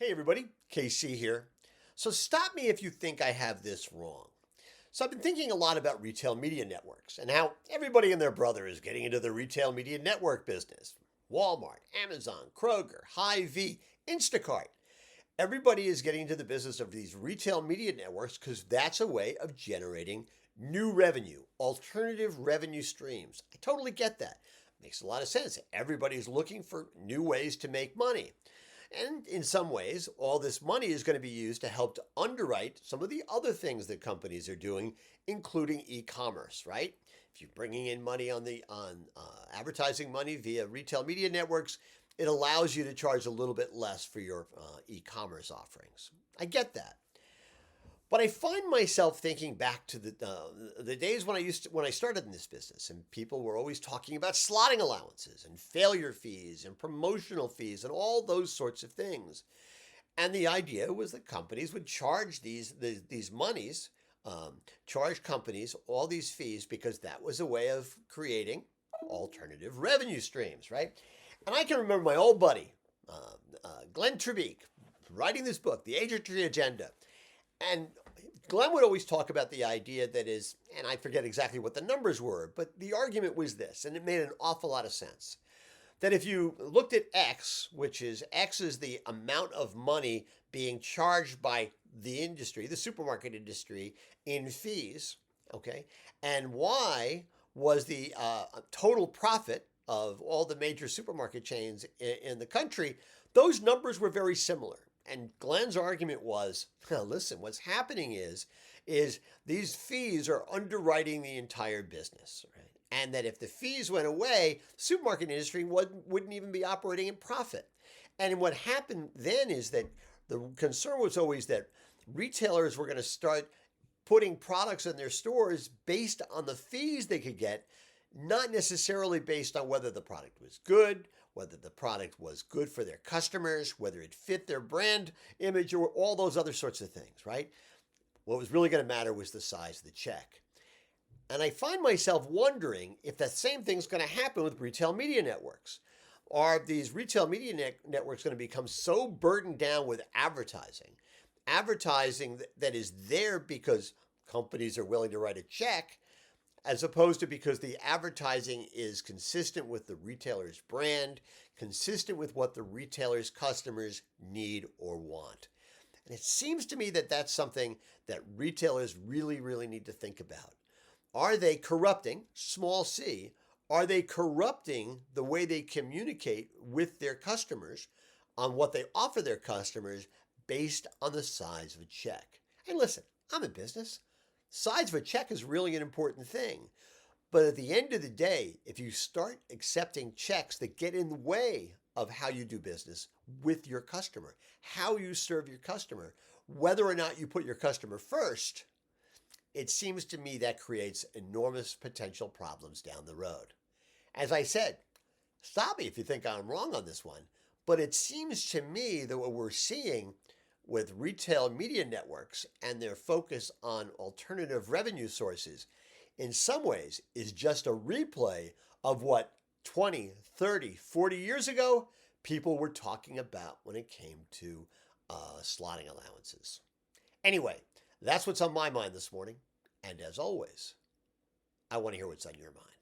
Hey everybody, KC here. So stop me if you think I have this wrong. So I've been thinking a lot about retail media networks and how everybody and their brother is getting into the retail media network business. Walmart, Amazon, Kroger, Hy-Vee, Instacart. Everybody is getting into the business of these retail media networks because that's a way of generating new revenue, alternative revenue streams. I totally get that. Makes a lot of sense. Everybody's looking for new ways to make money. And in some ways, all this money is going to be used to help to underwrite some of the other things that companies are doing, including e-commerce, right? If you're bringing in money on advertising money via retail media networks, it allows you to charge a little bit less for your e-commerce offerings. I get that. But I find myself thinking back to the days when I started in this business, and people were always talking about slotting allowances and failure fees and promotional fees and all those sorts of things. And the idea was that companies would charge these monies, charge companies all these fees because that was a way of creating alternative revenue streams, right? And I can remember my old buddy, Glenn Trebeek, writing this book, The Age Tree Agenda. And Glenn would always talk about the idea that is, and I forget exactly what the numbers were, but the argument was this, and it made an awful lot of sense. That if you looked at X is the amount of money being charged by the industry, the supermarket industry, in fees, okay, and Y was the total profit of all the major supermarket chains in the country, those numbers were very similar. And Glenn's argument was, listen, what's happening is these fees are underwriting the entire business, right? And that if the fees went away, the supermarket industry wouldn't even be operating in profit. And what happened then is that the concern was always that retailers were going to start putting products in their stores based on the fees they could get, not necessarily based on whether the product was good, whether the product was good for their customers, whether it fit their brand image, or all those other sorts of things, right? What was really going to matter was the size of the check. And I find myself wondering if that same thing's going to happen with retail media networks. Are these retail media networks going to become so burdened down with advertising that is there because companies are willing to write a check, as opposed to because the advertising is consistent with the retailer's brand, consistent with what the retailer's customers need or want. And it seems to me that that's something that retailers really, really need to think about. Are they corrupting, small c, are they corrupting the way they communicate with their customers on what they offer their customers based on the size of a check? And listen, I'm in business. Size of a check is really an important thing. But at the end of the day, if you start accepting checks that get in the way of how you do business with your customer, how you serve your customer, whether or not you put your customer first, it seems to me that creates enormous potential problems down the road. As I said, stop me if you think I'm wrong on this one, but it seems to me that what we're seeing with retail media networks and their focus on alternative revenue sources in some ways is just a replay of what 20, 30, 40 years ago people were talking about when it came to slotting allowances. Anyway, that's what's on my mind this morning. And as always, I want to hear what's on your mind.